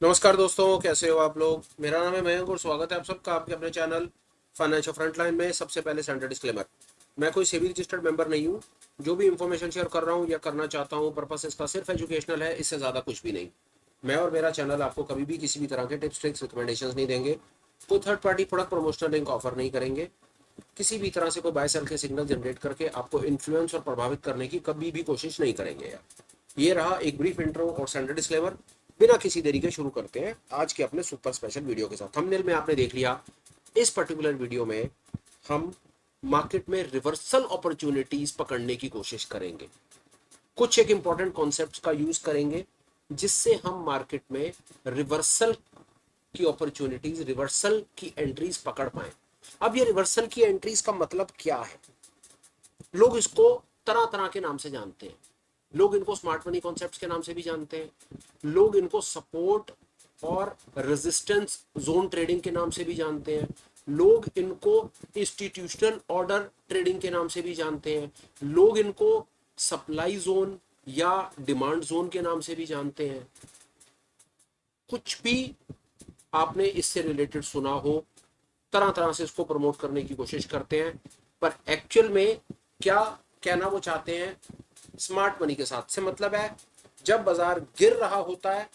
नमस्कार दोस्तों, कैसे हो आप लोग। मेरा नाम है मयंक और स्वागत है आप सबका आपके अपने चैनल फाइनेंशियल फ्रंटलाइन में। सबसे पहले स्टैंडर्ड डिस्क्लेमर, मैं कोई सेबी रजिस्टर्ड मेंबर नहीं हूँ। जो भी इंफॉर्मेशन शेयर कर रहा हूँ या करना चाहता हूँ, पर्पस इसका सिर्फ एजुकेशनल है, इससे ज़्यादा कुछ भी नहीं। मैं और मेरा चैनल आपको कभी भी किसी भी तरह के टिप्स ट्रिक्स रिकमेंडेशन नहीं देंगे। कोई third party product promotional link offer नहीं करेंगे। किसी भी तरह से कोई बाय सेल के सिग्नल जनरेट करके आपको इन्फ्लुएंस और प्रभावित करने की कभी भी कोशिश नहीं करेंगे यार। ये रहा एक ब्रीफ इंट्रो और स्टैंडर्ड डिस्क्लेमर। बिना किसी देरी के शुरू करते हैं आज के अपने सुपर स्पेशल वीडियो के साथ। थंबनेल में आपने देख लिया, इस पर्टिकुलर वीडियो में हम मार्केट में रिवर्सल अपॉर्चुनिटीज पकड़ने की कोशिश करेंगे। कुछ एक इंपॉर्टेंट कॉन्सेप्ट्स का यूज करेंगे जिससे हम मार्केट में रिवर्सल की अपॉर्चुनिटीज, रिवर्सल की एंट्रीज पकड़ पाए। अब ये रिवर्सल की एंट्रीज का मतलब क्या है? लोग इसको तरह तरह के नाम से जानते हैं। लोग इनको स्मार्ट मनी कॉन्सेप्ट्स के नाम से भी जानते हैं, लोग इनको सपोर्ट और रेजिस्टेंस जोन ट्रेडिंग के नाम से भी जानते हैं, लोग इनको इंस्टीट्यूशनल ऑर्डर ट्रेडिंग के नाम से भी जानते हैं, लोग इनको सप्लाई जोन या डिमांड जोन के नाम से भी जानते हैं। कुछ भी आपने इससे रिलेटेड सुना हो, तरह तरह से इसको प्रमोट करने की कोशिश करते हैं, पर एक्चुअल में क्या कहना वो चाहते हैं? स्मार्ट मनी के साथ से मतलब है जब बाजार गिर रहा होता है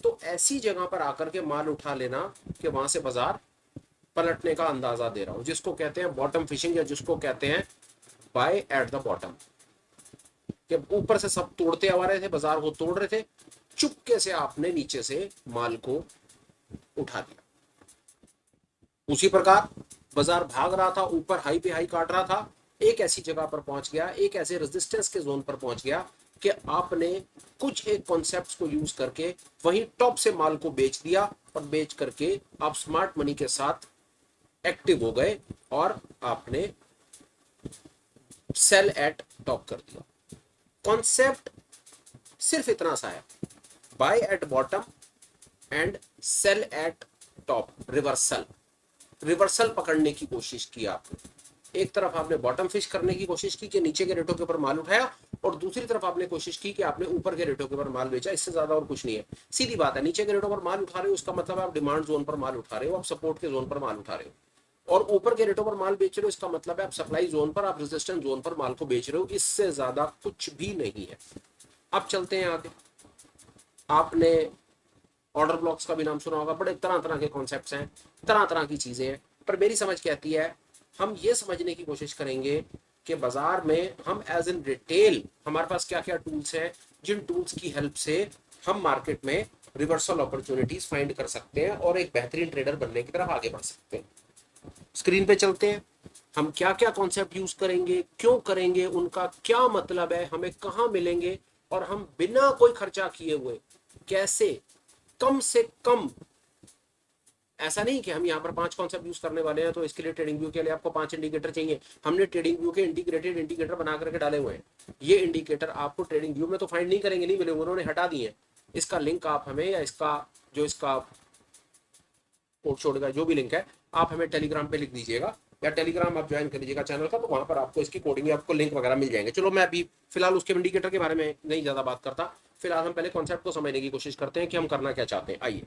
तो ऐसी जगह पर आकर के माल उठा लेना कि वहां से बाजार पलटने का अंदाजा दे रहा हो, जिसको कहते हैं बॉटम फिशिंग या जिसको कहते हैं बाय एट द बॉटम। कि ऊपर से सब तोड़ते आ रहे थे, बाजार को तोड़ रहे थे, चुपके से आपने नीचे से माल को उठा लिया। उसी प्रकार बाजार भाग रहा था, ऊपर हाई पे हाई काट रहा था, एक ऐसी जगह पर पहुंच गया, एक ऐसे रेजिस्टेंस के जोन पर पहुंच गया कि आपने कुछ एक कॉन्सेप्ट्स को यूज करके वहीं टॉप से माल को बेच दिया और बेच करके आप स्मार्ट मनी के साथ एक्टिव हो गए और आपने सेल एट टॉप कर दिया। कॉन्सेप्ट सिर्फ इतना सा है, buy at bottom and sell at top. Reversal, reversal पकड़ने की कोशिश की आपने। एक तरफ आपने बॉटम फिश करने की कोशिश की कि नीचे के रेटों के ऊपर माल उठाया, और दूसरी तरफ आपने कोशिश की कि आपने ऊपर के रेटों के ऊपर माल बेचा। इससे ज्यादा और कुछ नहीं है। सीधी बात है, नीचे के रेटों पर माल उठा रहे हो उसका मतलब आप डिमांड जोन पर माल उठा रहे हो, आप सपोर्ट के जोन पर माल उठा रहे हो। और ऊपर के रेटों पर माल बेच रहे हो इसका मतलब है आप सप्लाई जोन पर, आप रेजिस्टेंस जोन पर माल को बेच रहे हो। इससे ज्यादा कुछ भी नहीं है। अब चलते हैं आगे। आपने ऑर्डर ब्लॉक्स का भी नाम सुना होगा। बड़े तरह तरह के कॉन्सेप्ट्स हैं, तरह तरह की चीजें हैं, पर मेरी समझ कहती है हम ये समझने की कोशिश करेंगे कि बाजार में हम एज इन रिटेल हमारे पास क्या क्या टूल्स हैं, जिन टूल्स की हेल्प से हम मार्केट में रिवर्सल अपॉर्चुनिटीज फाइंड कर सकते हैं और एक बेहतरीन ट्रेडर बनने की तरफ आगे बढ़ सकते हैं। स्क्रीन पे चलते हैं। हम क्या क्या कॉन्सेप्ट यूज करेंगे, क्यों करेंगे, उनका क्या मतलब है, हमें कहां मिलेंगे, और हम बिना कोई खर्चा किए हुए कैसे कम से कम, ऐसा नहीं कि हम यहाँ पर 5 कॉन्सेप्ट यूज करने वाले हैं तो इसके लिए ट्रेडिंग व्यू के लिए आपको 5 इंडिकेटर चाहिए। हमने ट्रेडिंग व्यू के इंटीग्रेटेड इंडिकेटर बना करके डाले हुए हैं। ये इंडिकेटर आपको ट्रेडिंग व्यू में तो फाइंड नहीं करेंगे, नहीं मिलेंगे, उन्होंने हटा दिए। इसका लिंक आप हमें, या इसका जो इसका कोड छोड़ेगा जो भी लिंक है, आप हमें टेलीग्राम पे लिख दीजिएगा, या टेलीग्राम आप ज्वाइन कर लीजिएगा चैनल का, तो वहां पर आपको इसकी कोडिंग, आपको लिंक वगैरह मिल जाएंगे। चलो मैं अभी फिलहाल उसके इंडिकेटर के बारे में नहीं ज्यादा बात करता। फिलहाल हम पहले कॉन्सेप्ट को समझने की कोशिश करते हैं कि हम करना क्या चाहते हैं। आइए,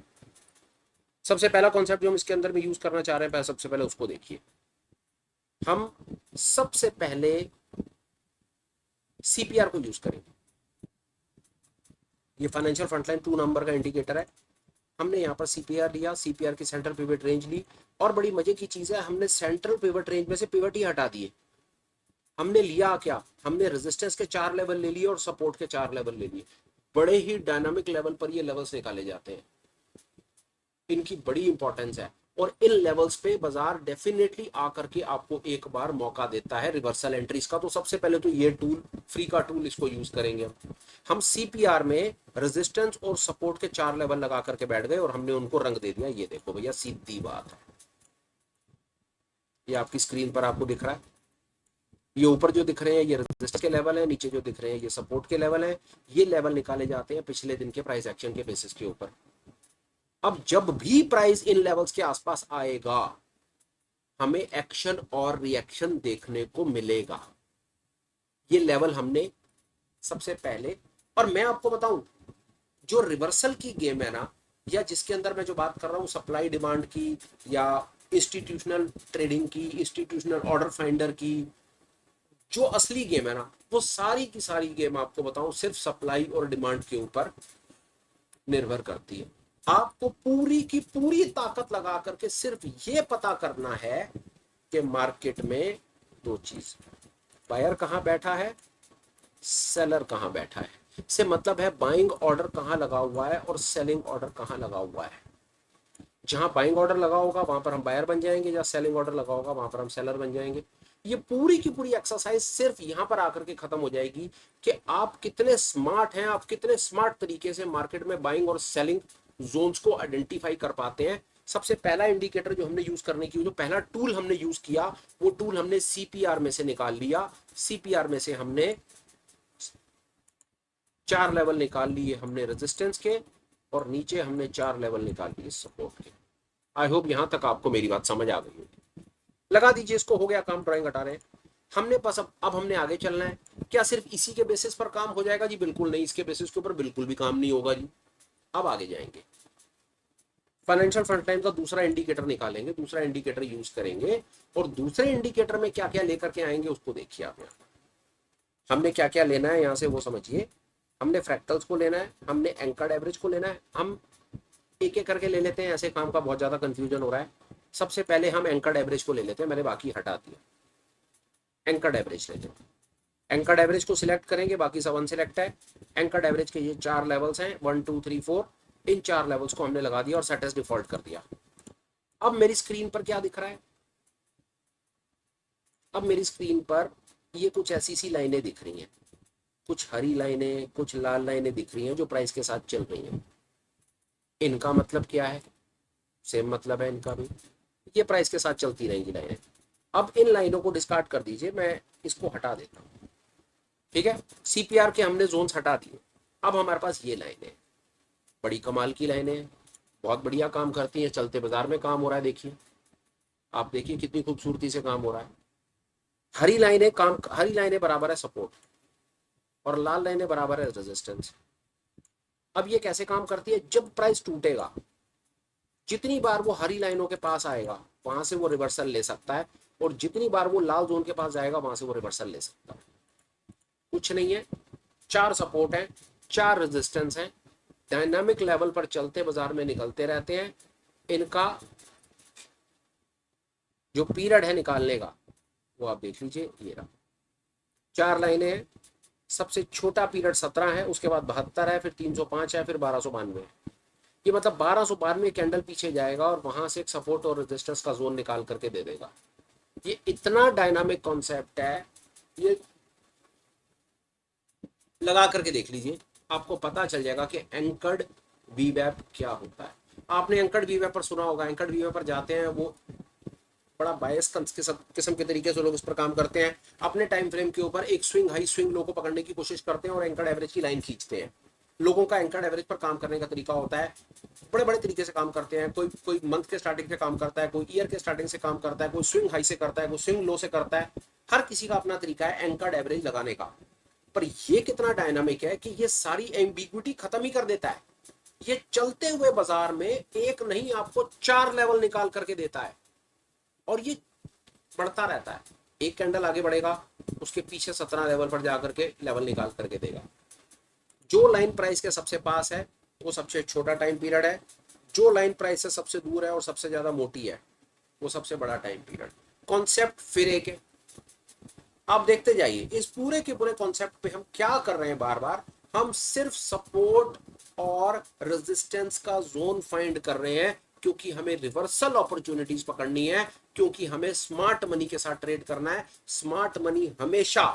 सबसे पहला कॉन्सेप्ट जो हम इसके अंदर में यूज करना चाह रहे हैं, सबसे पहले उसको देखिए। हम सबसे पहले सीपीआर को यूज करेंगे। ये फाइनेंशियल फ्रंटलाइन 2 नंबर का इंडिकेटर है। हमने यहाँ पर सीपीआर लिया, सीपीआर की सेंट्रल पिवट रेंज ली, और बड़ी मजे की चीज है, हमने सेंट्रल पिवट रेंज में से पिवट ही हटा दिए। हमने लिया क्या, हमने रेजिस्टेंस के 4 लेवल ले लिए और सपोर्ट के 4 लेवल ले लिए। बड़े ही डायनामिक लेवल पर ये लेवल्स निकाले जाते हैं, इनकी बड़ी इंपॉर्टेंस है। और इन लेवल्स पे बाजार डेफिनेटली आकर के आपको एक बार मौका देता है रिवर्सल एंट्रीज का। तो सबसे पहले तो ये टूल, फ्री का टूल, इसको यूज करेंगे हम सीपीआर में रेजिस्टेंस और सपोर्ट के 4 लेवल लगा करके बैठ गए और हमने उनको रंग दे दिया। ये देखो भैया, सीधी बात है, ये आपकी स्क्रीन पर आपको दिख रहा है। ये ऊपर जो दिख रहे हैं ये रेजिस्टेंस के लेवल है, नीचे जो दिख रहे हैं ये सपोर्ट के लेवल है। ये लेवल निकाले जाते हैं पिछले दिन के प्राइस एक्शन के बेसिस के ऊपर। अब जब भी प्राइस इन लेवल्स के आसपास आएगा, हमें एक्शन और रिएक्शन देखने को मिलेगा। ये लेवल हमने सबसे पहले, और मैं आपको बताऊं, जो रिवर्सल की गेम है ना, या जिसके अंदर मैं जो बात कर रहा हूँ सप्लाई डिमांड की, या इंस्टीट्यूशनल ट्रेडिंग की, इंस्टीट्यूशनल ऑर्डर फाइंडर की, जो असली गेम है ना, वो सारी की सारी गेम आपको बताऊं सिर्फ सप्लाई और डिमांड के ऊपर निर्भर करती है। आपको पूरी की पूरी ताकत लगा करके सिर्फ ये पता करना है कि मार्केट में दो चीज, बायर कहां बैठा है, सेलर कहां बैठा है। इससे मतलब है बाइंग ऑर्डर कहां लगा हुआ है और सेलिंग ऑर्डर कहां लगा हुआ है। जहां बाइंग ऑर्डर लगा होगा वहां पर हम बायर बन जाएंगे, जहां सेलिंग ऑर्डर लगा होगा वहां पर हम सेलर बन जाएंगे। ये पूरी की पूरी एक्सरसाइज सिर्फ यहां पर आकर के खत्म हो जाएगी कि आप कितने स्मार्ट हैं, आप कितने स्मार्ट तरीके से मार्केट में बाइंग और सेलिंग जोन्स को आइडेंटिफाई कर पाते हैं। सबसे पहला इंडिकेटर जो हमने यूज करने की, जो पहला टूल हमने यूज किया, वो टूल हमने सीपीआर में से निकाल लिया। सीपीआर में से हमने 4 लेवल निकाल लिए हमने रेजिस्टेंस के, और नीचे हमने 4 लेवल निकाल लिए सपोर्ट के। आई होप यहां तक आपको मेरी बात समझ आ गई होगी। लगा दीजिए, इसको हो गया काम, ड्राइंग हटा रहे हैं हमने। बस अब हमने आगे चलना है। क्या सिर्फ इसी के बेसिस पर काम हो जाएगा जी? बिल्कुल नहीं, इसके बेसिस के ऊपर बिल्कुल भी काम नहीं होगा जी। अब आगे जाएंगे, फाइनेंशियल फ्रंटलाइन का दूसरा इंडिकेटर निकालेंगे, दूसरा इंडिकेटर यूज करेंगे, और दूसरे इंडिकेटर में क्या क्या लेकर के आएंगे उसको देखिए आप। यहाँ हमने क्या क्या लेना है यहां से वो समझिए। हमने फ्रैक्टल्स को लेना है, हमने एंकर्ड एवरेज को लेना है। हम एक एक करके ले लेते हैं, ऐसे काम का बहुत ज्यादा कंफ्यूजन हो रहा है। सबसे पहले हम एंकर्ड एवरेज को ले लेते हैं, मैंने बाकी हटा दिया। एंकर्ड एवरेज ले लेते हैं, एंकर्ड एवरेज को सिलेक्ट करेंगे, बाकी सब अनसिलेक्ट है। एंकर्ड एवरेज के ये 4 लेवल्स हैं, 1 2 3 4। इन 4 लेवल्स को हमने लगा दिया और सेट एज डिफॉल्ट कर दिया। अब मेरी स्क्रीन पर क्या दिख रहा है? अब मेरी स्क्रीन पर ये कुछ ऐसी सी लाइनें दिख रही हैं, कुछ हरी लाइनें, कुछ लाल लाइनें दिख रही हैं जो प्राइस के साथ चल रही हैं। इनका मतलब क्या है? सेम मतलब है इनका भी, ये प्राइस के साथ चलती रहेंगी लाइनें। अब इन लाइनों को डिस्कार्ड कर दीजिए, मैं इसको हटा देता हूं, ठीक है। सीपीआर के हमने जोन्स हटा दिए। अब हमारे पास ये लाइनें, बड़ी कमाल की लाइनें, बहुत बढ़िया काम करती हैं, चलते बाजार में काम हो रहा है। देखिए, आप देखिए कितनी खूबसूरती से काम हो रहा है। हरी लाइनें बराबर है सपोर्ट, और लाल लाइनें बराबर है रेजिस्टेंस। अब ये कैसे काम करती है? जब प्राइस टूटेगा, जितनी बार वो हरी लाइनों के पास आएगा वहां से वो रिवर्सल ले सकता है, और जितनी बार वो लाल जोन के पास जाएगा वहां से वो रिवर्सल ले सकता है। कुछ नहीं है, 4 सपोर्ट है, 4 रेजिस्टेंस है, डायनामिक लेवल पर चलते बाजार में निकलते रहते हैं। इनका जो पीरियड है निकालने का वो आप देख लीजिए, ये रहा। 4 लाइनें हैं, सबसे छोटा पीरियड 17 है, उसके बाद 72 है, फिर 305 है, फिर 1292 है। ये मतलब 1292 कैंडल पीछे जाएगा और वहां से एक सपोर्ट और रेजिस्टेंस का जोन निकाल करके दे देगा। ये इतना डायनामिक कॉन्सेप्ट है, ये लगा करके देख लीजिए, आपको पता चल जाएगा कि एंकर्ड वीवैप क्या होता है। आपने एंकर्ड वीवैप पर सुना होगा। एंकर्ड वीवैप पर जाते हैं, वो बड़ा बायस किस्म के तरीके से लोग इस पर काम करते हैं। अपने टाइम फ्रेम के ऊपर एक स्विंग हाई स्विंग लो को पकड़ने की कोशिश करते हैं और एंकर्ड एवरेज की लाइन खींचते हैं। लोगों का एंकर्ड एवरेज पर काम करने का तरीका होता है, बड़े बड़े तरीके से काम करते हैं। कोई मंथ के स्टार्टिंग से काम करता है, कोई ईयर के स्टार्टिंग से काम करता है, कोई स्विंग हाई से करता है, कोई स्विंग लो से करता है। हर किसी का अपना तरीका है एंकर्ड एवरेज लगाने का। पर ये कितना डायनामिक है कि ये सारी एम्बिग्विटी खत्म ही कर देता है। ये चलते हुए बाजार में एक नहीं, आपको 4 लेवल निकाल करके देता है, और ये बढ़ता रहता है। एक कैंडल आगे बढ़ेगा, उसके पीछे 17 लेवल पर जाकर के लेवल निकाल करके देगा। जो लाइन प्राइस के सबसे पास है वो सबसे छोटा टाइम पीरियड है, जो लाइन प्राइस से सबसे दूर है और सबसे ज्यादा मोटी है वो सबसे बड़ा टाइम पीरियड। कॉन्सेप्ट फिर एक है, आप देखते जाइए। इस पूरे के पूरे कॉन्सेप्ट पे हम क्या कर रहे हैं? बार बार हम सिर्फ सपोर्ट और रेजिस्टेंस का जोन फाइंड कर रहे हैं, क्योंकि हमें रिवर्सल अपॉर्चुनिटीज पकड़नी है, क्योंकि हमें स्मार्ट मनी के साथ ट्रेड करना है। स्मार्ट मनी हमेशा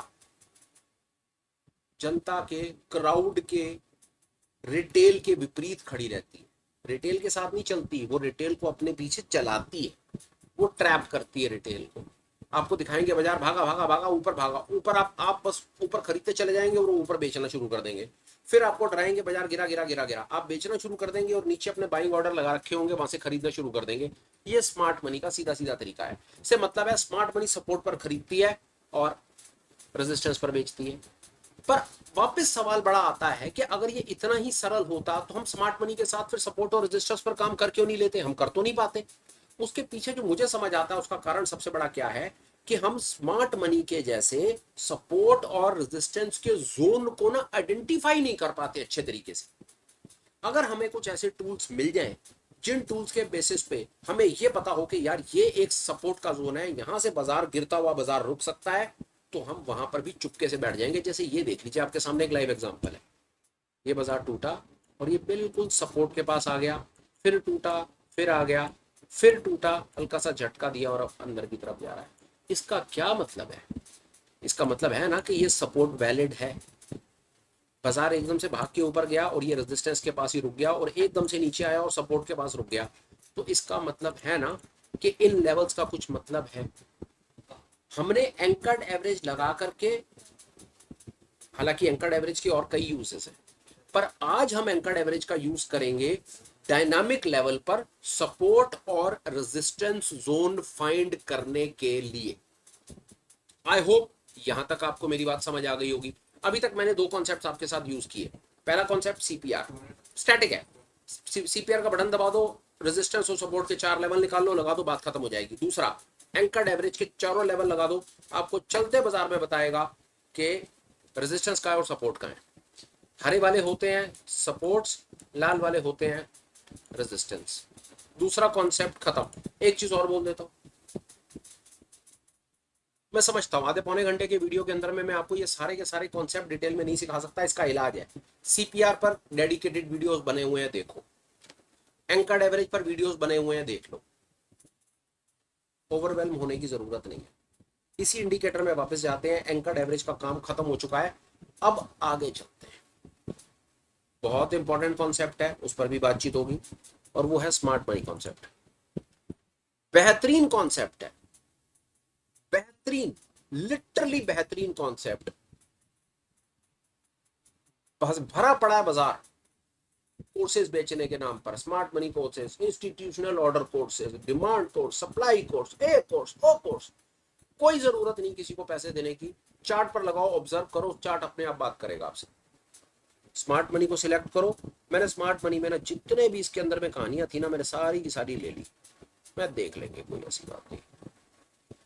जनता के, क्राउड के, रिटेल के विपरीत खड़ी रहती है। रिटेल के साथ नहीं चलती, वो रिटेल को अपने पीछे चलाती है, वो ट्रैप करती है रिटेल को। आपको दिखाएंगे बाजार भागा भागा भागा, ऊपर भागा, ऊपर आप बस ऊपर खरीदते चले जाएंगे और वो ऊपर बेचना शुरू कर देंगे। फिर आपको डराएंगे बाजार गिरा गिरा गिरा गिरा, आप बेचना शुरू कर देंगे और नीचे अपने बाइंग ऑर्डर लगा रखे होंगे, वहां से खरीदना शुरू कर देंगे। ये स्मार्ट मनी का सीधा सीधा तरीका है। इससे मतलब है स्मार्ट मनी सपोर्ट पर खरीदती है और रेजिस्टेंस पर बेचती है। पर वापस सवाल बड़ा आता है कि अगर ये इतना ही सरल होता तो हम स्मार्ट मनी के साथ फिर सपोर्ट और रेजिस्टेंस पर काम कर क्यों नहीं लेते? हम कर तो नहीं पाते। उसके पीछे जो मुझे समझ आता है उसका कारण सबसे बड़ा क्या है कि हम स्मार्ट मनी के जैसे सपोर्ट और रेजिस्टेंस के जोन को ना आइडेंटिफाई नहीं कर पाते अच्छे तरीके से। अगर हमें कुछ ऐसे टूल्स मिल जाएं जिन टूल्स के बेसिस पे हमें ये पता हो कि यार ये एक सपोर्ट का जोन है, यहां से बाजार गिरता हुआ बाजार रुक सकता है, तो हम वहां पर भी चुपके से बैठ जाएंगे। जैसे ये देख लीजिए, आपके सामने एक लाइव एग्जांपल है। ये बाजार टूटा और ये बिल्कुल सपोर्ट के पास आ गया, फिर टूटा, फिर आ गया, फिर टूटा, हल्का सा झटका दिया और अब अंदर की तरफ जा रहा है। इसका क्या मतलब है? इसका मतलब है ना कि ये सपोर्ट वैलिड है। बाजार एकदम से भाग के ऊपर गया और ये रेजिस्टेंस के पास ही रुक गया और एकदम से नीचे आया और सपोर्ट के पास रुक गया, तो इसका मतलब है ना कि इन लेवल्स का कुछ मतलब है। हमने एंकर्ड एवरेज लगा करके, हालांकि एंकर्ड एवरेज की और कई यूजेस हैं, पर आज हम एंकर्ड एवरेज का यूज करेंगे डायनामिक लेवल पर सपोर्ट और रेजिस्टेंस जोन फाइंड करने के लिए। आई होप यहां तक आपको मेरी बात समझ आ गई होगी। अभी तक मैंने दो कॉन्सेप्ट आपके साथ यूज किए। पहला कॉन्सेप्ट सीपीआर, स्टैटिक है। सीपीआर का बटन दबा दो, रेजिस्टेंस और सपोर्ट के 4 लेवल निकाल लो, लगा दो, बात खत्म हो जाएगी। दूसरा, एंकर्ड एवरेज के चारों लेवल लगा दो, आपको चलते बाजार में बताएगा कि रेजिस्टेंस का है और सपोर्ट का है। हरे वाले होते हैं सपोर्ट्स, लाल वाले होते हैं रेजिस्टेंस। दूसरा कॉन्सेप्ट खत्म। एक चीज और बोल देता हूं, मैं समझता हूं आधे पौने घंटे के वीडियो के अंदर में मैं आपको ये सारे के सारे कॉन्सेप्ट डिटेल में नहीं सिखा सकता। इसका इलाज है, सीपीआर पर डेडिकेटेड वीडियोस बने हुए हैं, देखो। एंकर्ड एवरेज पर वीडियोस बने हुए हैं, देख लो। ओवरवेल्म होने की जरूरत नहीं है। इसी इंडिकेटर में वापस जाते हैं। एंकर्ड एवरेज का काम खत्म हो चुका है, अब आगे चलते हैं। बहुत इंपॉर्टेंट कॉन्सेप्ट है, उस पर भी बातचीत होगी, और वो है स्मार्ट मनी कॉन्सेप्ट। बेहतरीन कॉन्सेप्ट है, बेहतरीन, लिटरली बेहतरीन कॉन्सेप्ट। भरा पड़ा है बाजार कोर्सेज बेचने के नाम पर, smart money courses, institutional order courses, demand course, supply course, A course, O course. कोई जरूरत नहीं किसी को पैसे देने की। चार्ट पर लगाओ, ऑब्जर्व करो, चार्ट अपने आप बात करेगा आपसे। स्मार्ट मनी को सिलेक्ट करो। मैंने स्मार्ट मनी में ना जितने भी इसके अंदर में कहानियां थी ना, मैंने सारी की सारी ले ली। मैं देख लेंगे, कोई ऐसी बात नहीं।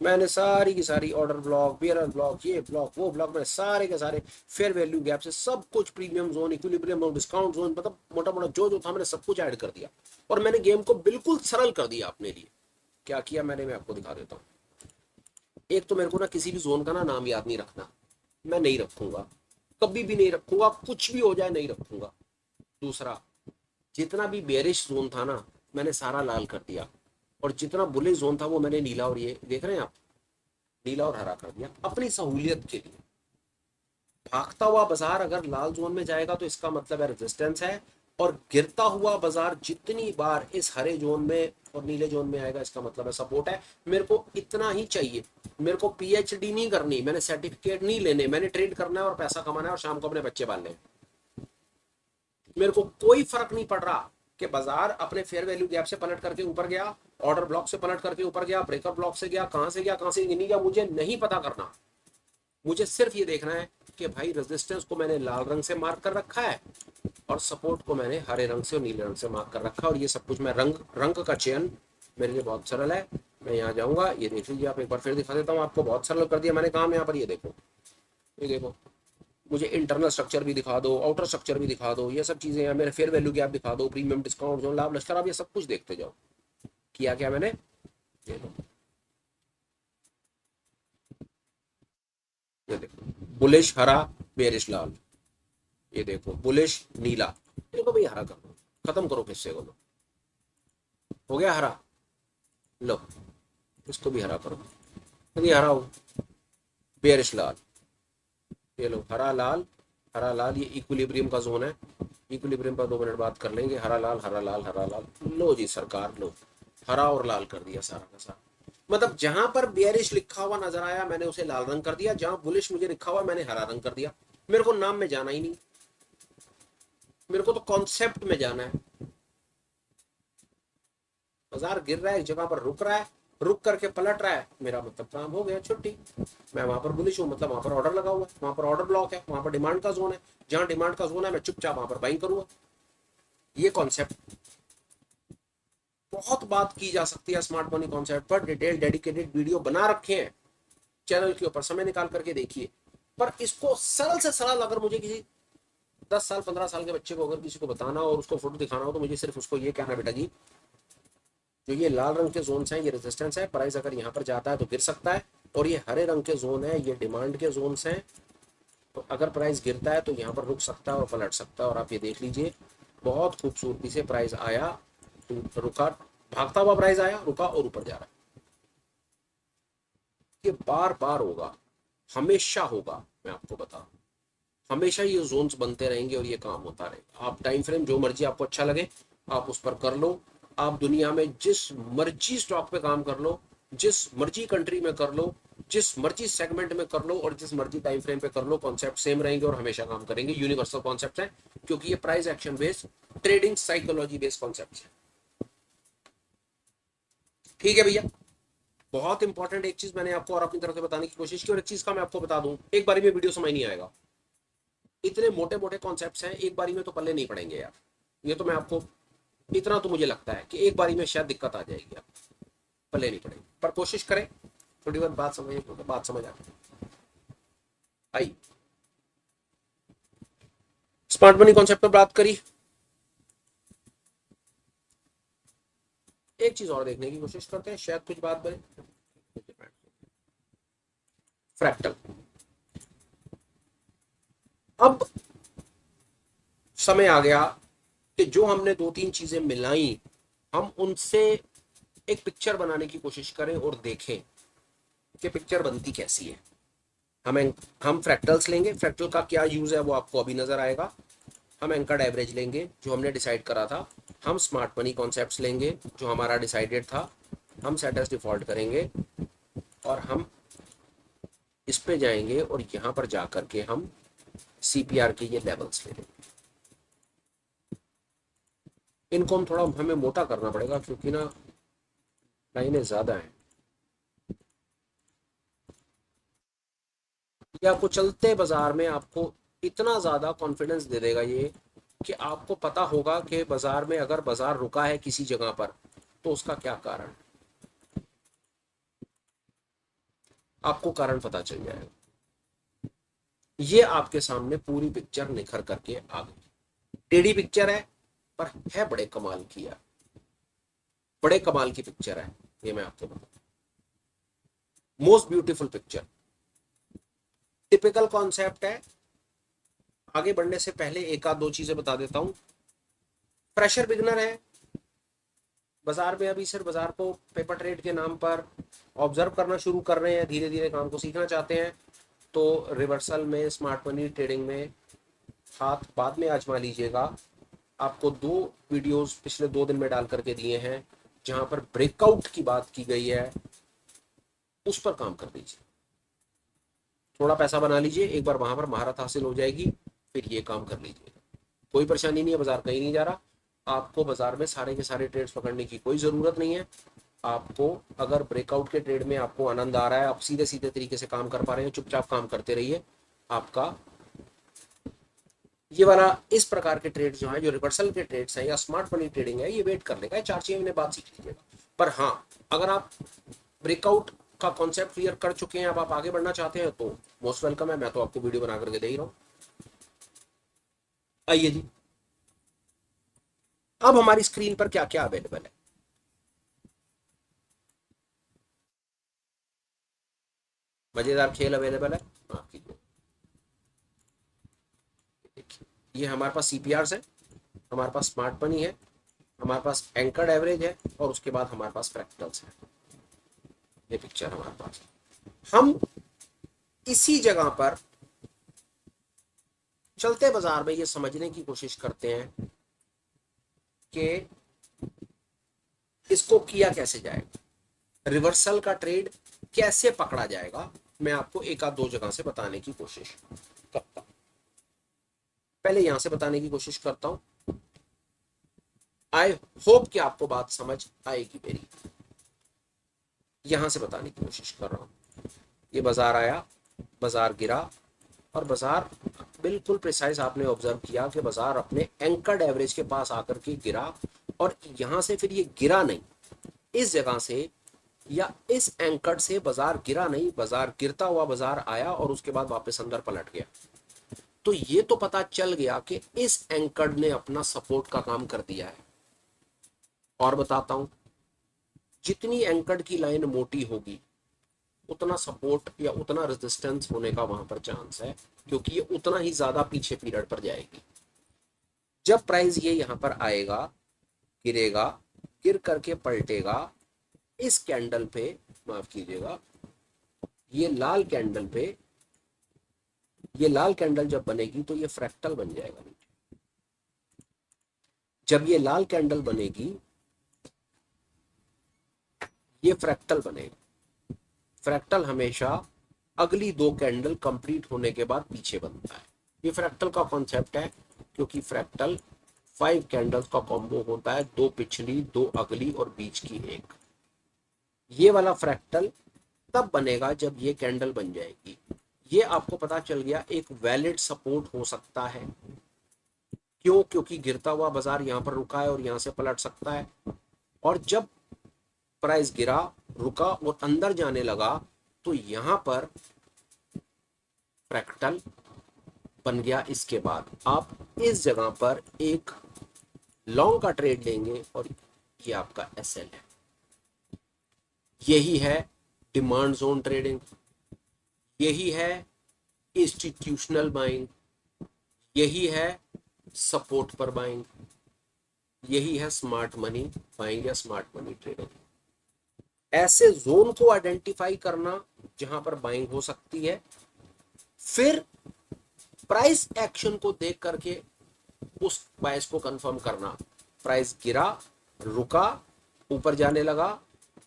मैंने सारी की सारी ऑर्डर ब्लॉक, बियरर ब्लॉक, ये ब्लॉक, वो ब्लॉक, मैंने सारे के सारे फेयर वैल्यू गैप से सब कुछ, premium zone, equilibrium zone, discount zone, मतलब मोटा मोटा जो जो था मैंने सब कुछ ऐड कर दिया और मैंने गेम को बिल्कुल सरल कर दिया अपने लिए। क्या किया मैंने, मैं आपको दिखा देता हूँ। एक तो मेरे को ना किसी भी जोन का ना नाम याद नहीं रखना, मैं नहीं रखूंगा, कभी भी नहीं रखूंगा, कुछ भी हो जाए नहीं रखूंगा। दूसरा, जितना भी बेरिश जोन था ना मैंने सारा लाल कर दिया, और जितना बुलिश जोन था वो मैंने नीला, और ये देख रहे हैं आप, नीला और हरा कर दिया अपनी सहूलियत के लिए। भागता हुआ बाजार अगर लाल जोन में जाएगा तो इसका मतलब है रेजिस्टेंस है, और गिरता हुआ बाजार जितनी बार इस हरे जोन में और नीले जोन में आएगा इसका मतलब है सपोर्ट है। मेरे को इतना ही चाहिए, मेरे को पीएचडी नहीं करनी, मैंने सर्टिफिकेट नहीं लेने, मैंने ट्रेड करना है और पैसा कमाना है और शाम को अपने बच्चे पालने। मेरे को कोई फर्क नहीं पड़ रहा कि बाजार अपने फेयर वैल्यू गैप से पलट करके ऊपर गया, ऑर्डर ब्लॉक से पलट करके ऊपर गया, ब्रेकअप ब्लॉक से गया, कहां से गया, कहां से नहीं गया, मुझे नहीं पता करना। मुझे सिर्फ ये देखना है कि भाई रेजिस्टेंस को मैंने लाल रंग से मार्क कर रखा है और सपोर्ट को मैंने हरे रंग से और नीले रंग से मार्क कर रखा है, और ये सब कुछ मैं रंग का चयन मेरे लिए बहुत सरल है। मैं यहाँ जाऊंगा, ये देख लीजिए आप, एक बार फिर दिखा देता हूँ आपको, बहुत सरल कर दिया मैंने काम यहाँ पर। ये देखो, ये देखो, मुझे इंटरनल स्ट्रक्चर भी दिखा दो, आउटर स्ट्रक्चर भी दिखा दो, ये सब चीजें हैं, मेरे फेयर वैल्यू गैप दिखा दो, प्रीमियम, डिस्काउंट जो लाभ लश्कर, आप ये सब कुछ देखते जाओ। किया क्या मैंने, ये देखो, बुलिश हरा, बेरिश लाल, ये देखो बुलिश नीला, देखो भाई हरा कर दो, खत्म करो किस्से को। हो गया हरा, लो इसको भी हरा करो, यदि हरा हो, बेरिश लाल, ये लो हरा लाल, हरा लाल, ये इक्विलिब्रियम का जोन है। इक्विलिब्रियम पर 2 मिनट बात कर लेंगे। हरा लाल, हरा लाल, हरा लाल, लो जी सरकार, लो हरा और लाल कर दिया सारा का सारा। मतलब जहां पर बेरिश लिखा हुआ नजर आया मैंने उसे लाल रंग कर दिया, जहां बुलिश मुझे लिखा हुआ मैंने हरा रंग कर दिया। मेरे को नाम में जाना ही नहीं, मेरे को तो कॉन्सेप्ट में जाना है। बाजार गिर रहा है, एक जगह पर रुक रहा है, रुक करके पलट रहा है, मेरा मतलब काम हो गया, छुट्टी। मैं वहां पर बुलिश हूँ, मतलब वहां पर ऑर्डर लगा हुआ है, वहां पर ऑर्डर ब्लॉक है, वहां पर डिमांड का जोन है। जहां डिमांड का जोन है मैं चुपचाप वहां पर बाइंग करूंगा। ये कॉन्सेप्ट बहुत बात की जा सकती है स्मार्ट मनी कॉन्सेप्ट पर, डिटेल डेडिकेटेड वीडियो बना रखे हैं चैनल के ऊपर, समय निकाल करके देखिए। पर इसको सरल से सरल अगर मुझे किसी 10 साल 15 साल के बच्चे को अगर किसी को बताना हो और उसको फोटो दिखाना हो, तो मुझे सिर्फ उसको ये कहना, बेटा जी जो ये लाल रंग के जोन हैं ये रेजिस्टेंस है, प्राइस अगर यहाँ पर जाता है तो गिर सकता है, और ये हरे रंग के जोन है ये डिमांड के जोन हैं, तो अगर प्राइस गिरता है तो यहाँ पर रुक सकता है और पलट सकता है। और आप ये देख लीजिए बहुत खूबसूरती से प्राइस आया, रुका, भागता हुआ प्राइस आया, रुका और ऊपर जा रहा है। ये बार बार होगा, हमेशा होगा, मैं आपको बता रहा हूं। हमेशा ये जोन्स बनते रहेंगे और ये काम होता रहेगा। आप टाइम फ्रेम जो मर्जी आपको अच्छा लगे आप उस पर कर लो। आप दुनिया में जिस मर्जी स्टॉक पे काम कर लो, जिस मर्जी कंट्री में कर लो, जिस मर्जी सेगमेंट में कर लो और जिस मर्जी टाइम फ्रेम पे कर लो, कॉन्सेप्ट सेम रहेंगे और हमेशा काम करेंगे। यूनिवर्सल कॉन्सेप्ट है, क्योंकि ये price action based trading psychology based concept है। ठीक है भैया, बहुत इंपॉर्टेंट एक चीज मैंने आपको और अपनी तरफ से बताने की कोशिश की, और एक चीज का मैं आपको बता दूं, एक बारी में वीडियो समझ नहीं आएगा। इतने मोटे मोटे कॉन्सेप्ट्स हैं, एक बारी में तो पल्ले नहीं पड़ेंगे यार। ये तो मैं आपको, इतना तो मुझे लगता है कि एक बारी में शायद दिक्कत आ जाएगी, आप पल्ले नहीं पड़ेंगे, पर कोशिश करें थोड़ी बहुत बात समझ, तो बात समझ आ आई। स्मार्ट मनी कॉन्सेप्ट पर बात करी, एक चीज और देखने की कोशिश करते हैं, शायद कुछ बात बने। फ्रैक्टल। अब समय आ गया कि जो हमने दो तीन चीजें मिलाई, हम उनसे एक पिक्चर बनाने की कोशिश करें और देखें कि पिक्चर बनती कैसी है। हम फ्रैक्टल्स लेंगे, फ्रैक्टल का क्या यूज है वो आपको अभी नजर आएगा। हम एंकर्ड एवरेज लेंगे जो हमने डिसाइड करा था, हम स्मार्ट मनी कॉन्सेप्ट्स लेंगे जो हमारा डिसाइडेड था, हम सेट एज डिफॉल्ट करेंगे और हम इस पे जाएंगे और यहां पर जाकर के हम सीपीआर के ये लेवल्स ले लेंगे। इनको हम थोड़ा हमें मोटा करना पड़ेगा क्योंकि ना लाइनें ज्यादा हैं। ये आपको चलते बाजार में आपको इतना ज्यादा कॉन्फिडेंस दे देगा ये, कि आपको पता होगा कि बाजार में अगर बाजार रुका है किसी जगह पर तो उसका क्या कारण, आपको कारण पता चल जाएगा। ये आपके सामने पूरी पिक्चर निखर करके आ गई। टेढ़ी पिक्चर है पर है बड़े कमाल की है, बड़े कमाल की पिक्चर है ये, मैं आपको बताऊं, most beautiful picture. Typical concept है। आगे बढ़ने से पहले एक आध दो चीजें बता देता हूं। फ्रेशर बिगनर है बाजार में, अभी सिर्फ बाजार को पेपर ट्रेड के नाम पर ऑब्जर्व करना शुरू कर रहे हैं, धीरे धीरे काम को सीखना चाहते हैं, तो रिवर्सल में स्मार्ट मनी ट्रेडिंग में हाथ बाद में आजमा लीजिएगा। आपको 2 वीडियोस पिछले 2 दिन में डाल करके दिए हैं जहां पर ब्रेकआउट की बात की गई है, उस पर काम कर लीजिए। थोड़ा पैसा बना लीजिए, एक बार वहां पर महारत हासिल हो जाएगी, फिर ये काम कर लीजिएगा। कोई परेशानी नहीं है, बाजार कहीं नहीं जा रहा। आपको बाजार में सारे के सारे ट्रेड्स पकड़ने की कोई जरूरत नहीं है। आपको अगर ब्रेकआउट के ट्रेड में आपको आनंद आ रहा है, आप सीधे सीधे तरीके से काम कर पा रहे हैं, चुपचाप काम करते रहिए। आपका ये वाला इस प्रकार के ट्रेड जो है, जो रिवर्सल के ट्रेड्स हैं या स्मार्ट मनी ट्रेडिंग है, ये वेट कर लेगा, 4-6 महीने बाद सीख लीजिएगा। पर हाँ, अगर आप ब्रेकआउट का कॉन्सेप्ट क्लियर कर चुके हैं, अब आप आगे बढ़ना चाहते हैं तो मोस्ट वेलकम है, मैं तो आपको वीडियो बना करके दे ही रहा हूं। आइए जी, अब हमारी स्क्रीन पर क्या क्या अवेलेबल है। मजेदार खेल अवेलेबल है, माफ कीजिए। देखिए, ये हमारे पास सीपीआर है, हमारे पास स्मार्ट मनी है, हमारे पास एंकर्ड एवरेज है, और उसके बाद हमारे पास फ्रैक्टल्स है। ये पिक्चर हमारे पास, हम इसी जगह पर चलते बाजार में ये समझने की कोशिश करते हैं कि इसको किया कैसे जाएगा, रिवर्सल का ट्रेड कैसे पकड़ा जाएगा। मैं आपको एक आध दो जगह से बताने की कोशिश करता हूं। पहले यहां से बताने की कोशिश करता हूं। आई होप कि आपको बात समझ आएगी मेरी। यहां से बताने की कोशिश कर रहा हूं। ये बाजार आया, बाजार गिरा, और बाजार बिल्कुल प्रिसाइज आपने ऑब्जर्व किया कि बाजार अपने एंकर्ड एवरेज के पास आकर के गिरा, और यहां से फिर ये गिरा नहीं, इस जगह से या इस एंकर्ड से बाजार गिरा नहीं, बाजार गिरता हुआ बाजार आया और उसके बाद वापस अंदर पलट गया। तो ये तो पता चल गया कि इस एंकर्ड ने अपना सपोर्ट का काम कर दिया है। और बताता हूं, जितनी एंकर्ड की लाइन मोटी होगी उतना सपोर्ट या उतना रेजिस्टेंस होने का वहां पर चांस है, क्योंकि ये उतना ही ज्यादा पीछे पीरियड पर जाएगी। जब प्राइस ये यहां पर आएगा, गिरेगा, गिर करके पलटेगा, इस कैंडल पे, माफ कीजिएगा, ये लाल कैंडल पे, ये लाल कैंडल जब बनेगी तो ये फ्रैक्टल बन जाएगा नीचे। जब ये लाल कैंडल बनेगी, ये फ्रैक्टल बनेगा। फ्रैक्टल हमेशा अगली दो कैंडल कंप्लीट होने के बाद पीछे बनता है। ये फ्रैक्टल का कॉन्सेप्ट है, क्योंकि फ्रैक्टल 5 कैंडल्स का कॉम्बो होता है, 2 पिछली, 2 अगली और बीच की एक। ये वाला फ्रैक्टल तब बनेगा जब ये कैंडल बन जाएगी। ये आपको पता चल गया एक वैलिड सपोर्ट हो सकता है। क्यों? क्योंकि गिरता हुआ बाजार यहां पर रुका है और यहां से पलट सकता है। और जब प्राइस गिरा, रुका और अंदर जाने लगा, तो यहां पर फ्रैक्टल बन गया। इसके बाद आप इस जगह पर एक लॉन्ग का ट्रेड लेंगे और ये आपका एसएल है। यही है डिमांड जोन ट्रेडिंग, यही है इंस्टीट्यूशनल बाइंग, यही है सपोर्ट पर बाइंग, यही है स्मार्ट मनी बाइंग या स्मार्ट मनी ट्रेडिंग। ऐसे जोन को आइडेंटिफाई करना जहां पर बाइंग हो सकती है, फिर प्राइस एक्शन को देख करके उस प्राइस को कंफर्म करना। प्राइस गिरा, रुका, ऊपर जाने लगा,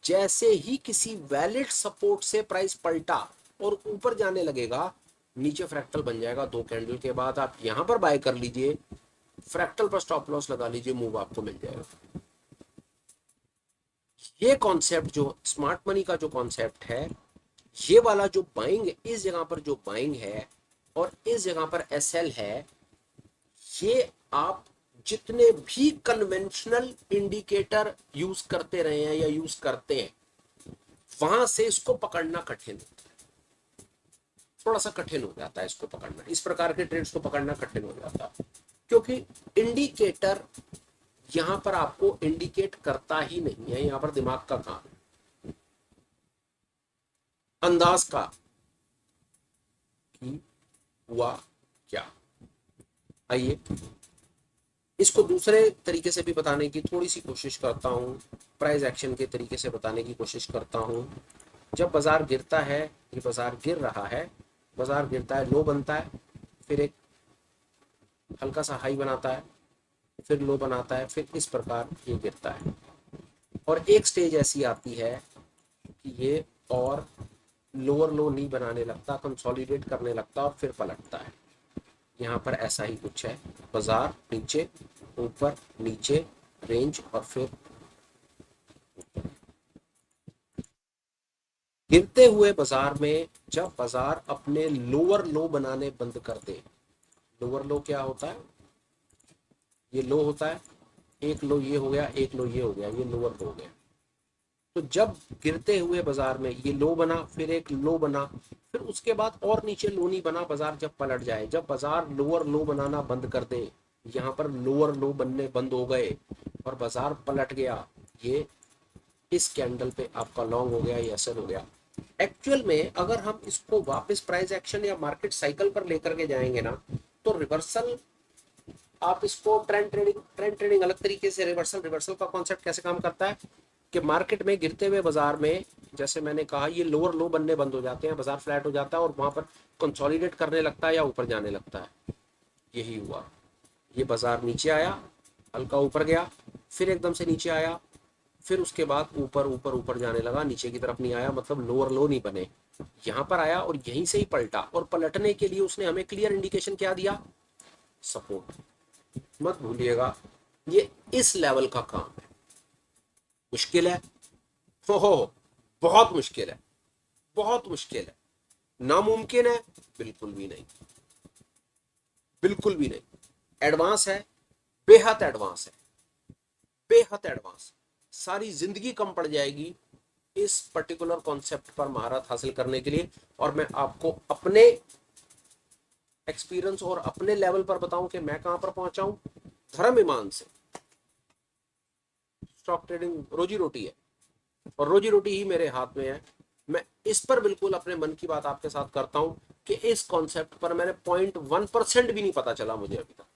जैसे ही किसी वैलिड सपोर्ट से प्राइस पलटा और ऊपर जाने लगेगा, नीचे फ्रैक्टल बन जाएगा 2 कैंडल के बाद। आप यहां पर बाय कर लीजिए, फ्रैक्टल पर स्टॉप लॉस लगा लीजिए, मूव आपको मिल जाएगा। ये कॉन्सेप्ट जो स्मार्ट मनी का जो कॉन्सेप्ट है, ये वाला जो बाइंग, इस जगह पर जो बाइंग है और इस जगह पर एसएल है, ये आप जितने भी कन्वेंशनल इंडिकेटर यूज करते रहे हैं या यूज करते हैं, वहां से इसको पकड़ना कठिन, थोड़ा सा कठिन हो जाता है इसको पकड़ना। इस प्रकार के ट्रेड्स को पकड़ना कठिन हो जाता है, क्योंकि इंडिकेटर यहां पर आपको इंडिकेट करता ही नहीं है। यहां पर दिमाग का काम है, अंदाज का कि हुआ क्या। आइए इसको दूसरे तरीके से भी बताने की थोड़ी सी कोशिश करता हूं, प्राइस एक्शन के तरीके से बताने की कोशिश करता हूं। जब बाजार गिरता है, ये बाजार गिर रहा है, बाजार गिरता है, लो बनता है, फिर एक हल्का सा हाई बनाता है, फिर लो बनाता है, फिर इस प्रकार ये गिरता है। और एक स्टेज ऐसी आती है कि ये और लोअर लो नहीं बनाने लगता, कंसोलिडेट करने लगता और फिर पलटता है। यहाँ पर ऐसा ही कुछ है, बाजार नीचे, ऊपर, नीचे, रेंज और फिर गिरते हुए बाजार में जब बाजार अपने लोअर लो बनाने बंद कर दे। लोअर लो क्या होता है? ये लो होता है, एक लो ये हो गया, एक लो ये हो गया, ये लोअर लो हो गया। तो जब गिरते हुए बाजार में ये लो बना, फिर एक लो बना, फिर उसके बाद और नीचे लो नहीं बना, बाजार जब पलट जाए, जब बाजार लोअर लो बनाना बंद कर दे, यहाँ पर लोअर लो बनने बंद हो गए और बाजार पलट गया, ये इस कैंडल पे आपका लॉन्ग हो गया, ये असर हो गया। एक्चुअल में अगर हम इसको वापस प्राइस एक्शन या मार्केट साइकिल पर लेकर के जाएंगे ना, तो रिवर्सल, आप इसको ट्रेंड ट्रेडिंग अलग तरीके से, रिवर्सल का कॉन्सेप्ट कैसे काम करता है कि मार्केट में गिरते हुए बाजार में, जैसे मैंने कहा, ये लोअर लो बनने बंद हो जाते हैं, बाजार फ्लैट हो जाता है और वहां पर कंसोलिडेट करने लगता है या ऊपर जाने लगता है। यही हुआ, ये बाजार नीचे आया, हल्का ऊपर गया, फिर एकदम से नीचे आया, फिर उसके बाद ऊपर ऊपर ऊपर जाने लगा, नीचे की तरफ नहीं आया, मतलब लोअर लो नहीं बने, यहां पर आया और यहीं से ही पलटा। और पलटने के लिए उसने हमें क्लियर इंडिकेशन क्या दिया? सपोर्ट। मत भूलिएगा, ये इस लेवल का काम है, मुश्किल है, हो बहुत मुश्किल है, बहुत मुश्किल है। नामुमकिन है? बिल्कुल भी नहीं, बिल्कुल भी नहीं। एडवांस है, बेहद एडवांस है, बेहद एडवांस। सारी जिंदगी कम पड़ जाएगी इस पर्टिकुलर कॉन्सेप्ट पर महारत हासिल करने के लिए। और मैं आपको अपने एक्सपीरियंस और अपने लेवल पर बताऊं कि मैं कहां पर पहुंचा हूं। धर्म ईमान से स्टॉक ट्रेडिंग रोजी रोटी है, और रोजी रोटी ही मेरे हाथ में है। मैं इस पर बिल्कुल अपने मन की बात आपके साथ करता हूं कि इस कॉन्सेप्ट पर मैंने 0.1% भी नहीं पता चला मुझे अभी तक,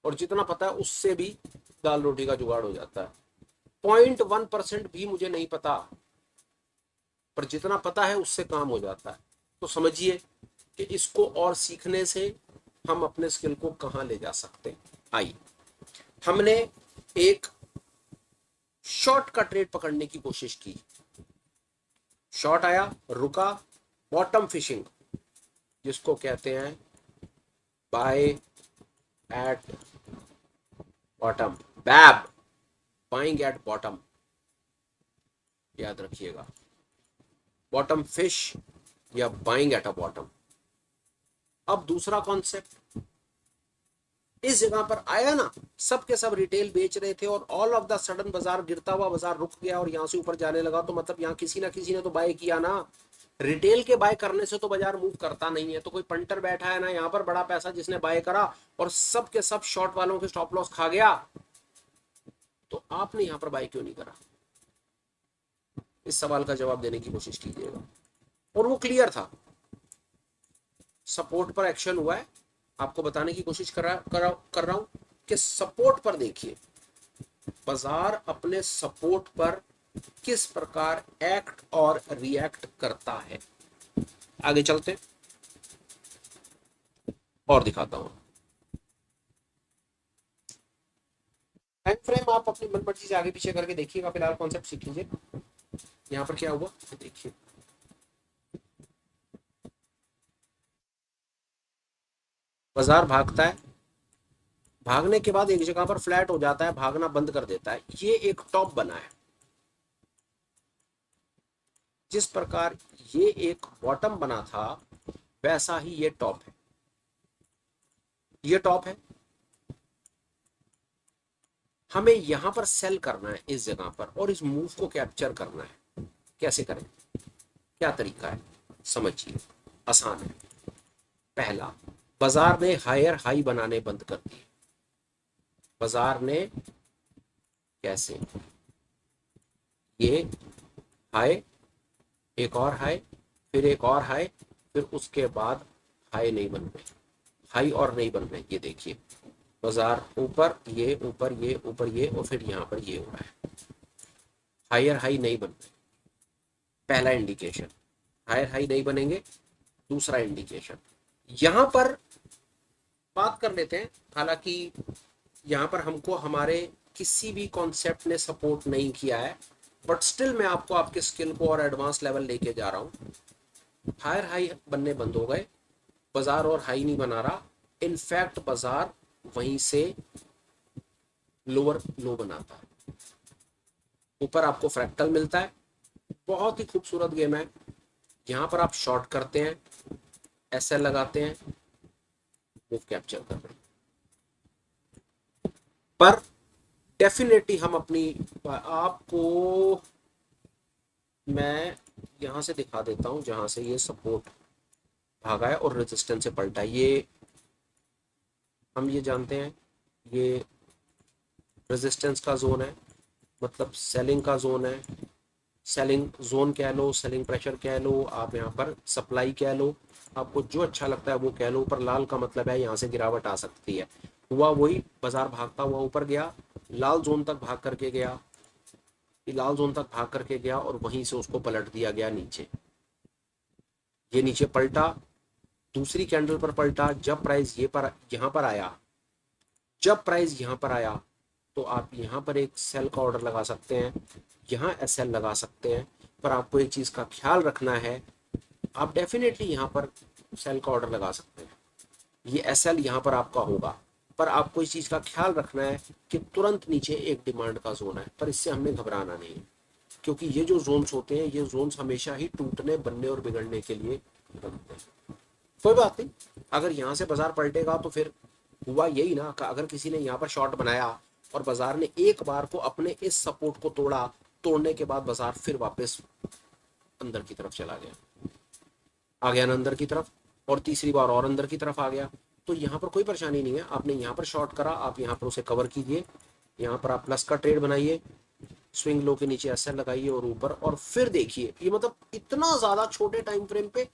और जितना पता है उससे भी दाल रोटी का जुगाड़ हो जाता है। 0.1% भी मुझे नहीं पता, पर जितना पता है उससे काम हो जाता है। तो समझिए कि इसको और सीखने से हम अपने स्किल को कहां ले जा सकते हैं। आइए, हमने एक शॉर्ट का ट्रेड पकड़ने की कोशिश की। शॉर्ट आया, रुका, बॉटम फिशिंग जिसको कहते हैं, bye at bottom, babe, buying at bottom, याद रखिएगा। बॉटम फिश या बाइंग एट अ बॉटम। अब दूसरा कॉन्सेप्ट इस जगह पर आया ना, सब के सब रिटेल बेच रहे थे और ऑल ऑफ द सडन बाजार गिरता हुआ बाजार रुक गया और यहां से ऊपर जाने लगा, तो मतलब यहां किसी ना किसी ने तो बाय किया ना। रिटेल के बाय करने से तो बाजार मूव करता नहीं है। तो कोई पंटर बैठा है ना यहाँ पर बड़ा पैसा जिसने बाय करा और सब के सब शॉर्ट वालों के स्टॉप लॉस खा गया, तो आपने यहां पर बाय क्यों नहीं करा? इस सवाल का जवाब देने की कोशिश कीजिएगा। और वो क्लियर था, सपोर्ट पर एक्शन हुआ है। आपको बताने की कोशिश कर रहा हूं कि सपोर्ट पर देखिए, बाजार अपने सपोर्ट पर किस प्रकार एक्ट और रिएक्ट करता है। आगे चलते और दिखाता हूं। टाइम फ्रेम आप अपनी मन मर्जी से आगे पीछे करके देखिएगा, फिलहाल कॉन्सेप्ट सीख लीजिए। यहां पर क्या हुआ देखिए, बाजार भागता है, भागने के बाद एक जगह पर फ्लैट हो जाता है, भागना बंद कर देता है। ये एक टॉप बना है। जिस प्रकार ये एक बॉटम बना था, वैसा ही ये टॉप है। ये टॉप है, हमें यहां पर सेल करना है इस जगह पर और इस मूव को कैप्चर करना है। कैसे करें, क्या तरीका है, समझिए, आसान है। पहला, बाजार ने हायर हाई बनाने बंद कर दिए। बाजार ने कैसे, ये हाई, एक और हाई, फिर एक और हाई, फिर उसके बाद हाई नहीं बन रहे, हाई और नहीं बन रहे। ये देखिए, बाजार ऊपर, ये ऊपर, ये ऊपर, ये, और फिर यहाँ पर ये हो रहा है। हायर हाई नहीं बन रहे, पहला इंडिकेशन। हायर हाई नहीं बनेंगे, दूसरा इंडिकेशन। यहां पर बात कर लेते हैं, हालांकि यहाँ पर हमको हमारे किसी भी कॉन्सेप्ट ने सपोर्ट नहीं किया है, बट स्टिल मैं आपको आपके स्किल को और एडवांस लेवल लेके जा रहा हूँ। हायर हाई बनने बंद हो गए, बाजार और हाई नहीं बना रहा, इनफैक्ट बाजार वहीं से लोअर लो बनाता है। ऊपर आपको फ्रैक्टल मिलता है, बहुत ही खूबसूरत गेम है। यहाँ पर आप शॉर्ट करते हैं, एसएल लगाते हैं, मूव कैप्चर कर रहे हैं। पर डेफिनेटली हम अपनी, आपको मैं यहां से दिखा देता हूं जहां से ये सपोर्ट भागा है और रेजिस्टेंस से पलटा है। ये हम ये जानते हैं, ये रेजिस्टेंस का जोन है, मतलब सेलिंग का जोन है। सेलिंग जोन कह लो, सेलिंग प्रेशर कह लो, आप यहाँ पर सप्लाई कह लो, आपको जो अच्छा लगता है वो कह लो। ऊपर लाल का मतलब है यहाँ से गिरावट आ सकती है। हुआ वही, बाजार भागता हुआ ऊपर गया, लाल जोन तक भाग करके गया, लाल जोन तक भाग करके गया और वहीं से उसको पलट दिया गया नीचे। ये नीचे पलटा, दूसरी कैंडल पर पलटा। जब प्राइस ये पर यहाँ पर आया, जब प्राइस यहाँ पर आया, तो आप यहाँ पर एक सेल का ऑर्डर लगा सकते हैं, यहाँ एसएल लगा सकते हैं। पर आपको एक चीज़ का ख्याल रखना है, आप डेफिनेटली यहाँ पर सेल का ऑर्डर लगा सकते हैं, ये एसएल यहाँ पर आपका होगा। पर आपको इस चीज़ का ख्याल रखना है कि तुरंत नीचे एक डिमांड का जोन है, पर इससे हमें घबराना नहीं। क्योंकि ये जो जोन्स होते हैं, ये जोन्स हमेशा ही टूटने, बनने और बिगड़ने के लिए बनते हैं। कोई बात नहीं, अगर यहाँ से बाजार पलटेगा तो फिर हुआ यही ना, अगर किसी ने यहाँ पर शॉर्ट बनाया और बाजार ने एक बार को अपने इस सपोर्ट को तोड़ा, तोड़ने के बाद बाजार फिर वापस अंदर की तरफ चला गया, आ गया ना अंदर की तरफ, और तीसरी बार और अंदर की तरफ आ गया, तो यहाँ पर कोई परेशानी नहीं है। आपने यहाँ पर शॉर्ट करा, आप यहाँ पर उसे कवर कीजिए, यहाँ पर आप प्लस का ट्रेड बनाइए, स्विंग लो के नीचे एसएल लगाइए और ऊपर, और फिर देखिए। ये मतलब इतना ज्यादा छोटे टाइम फ्रेम पे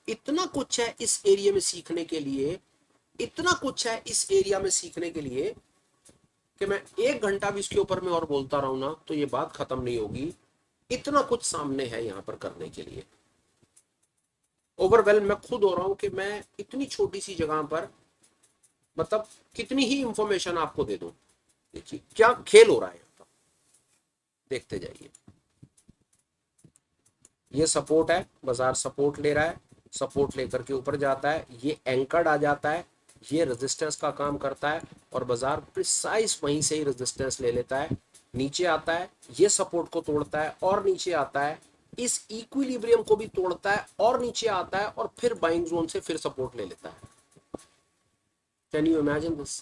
इतना कुछ है इस एरिया में सीखने के लिए, इतना कुछ है इस एरिया में सीखने के लिए कि मैं 1 घंटा भी इसके ऊपर में और बोलता रहूं ना तो ये बात खत्म नहीं होगी। इतना कुछ सामने है यहाँ पर करने के लिए। ओवरवेल्म मैं खुद हो रहा हूं कि मैं इतनी छोटी सी जगह पर मतलब कितनी ही इंफॉर्मेशन आपको दे दूं। देखिए क्या खेल हो रहा है यहाँ पर, देखते जाइए। ये सपोर्ट है, बाजार सपोर्ट ले रहा है, सपोर्ट लेकर के ऊपर जाता है, ये एंकर्ड आ जाता है, ये रेजिस्टेंस का काम करता है और बाजार प्रिसाइज वहीं से ही रेजिस्टेंस ले लेता है, नीचे आता है, ये सपोर्ट को तोड़ता है और नीचे आता है, इस इक्विलिब्रियम को भी तोड़ता है और नीचे आता है और फिर बाइंग जोन से फिर सपोर्ट ले लेता है। कैन यू इमेजिन दिस,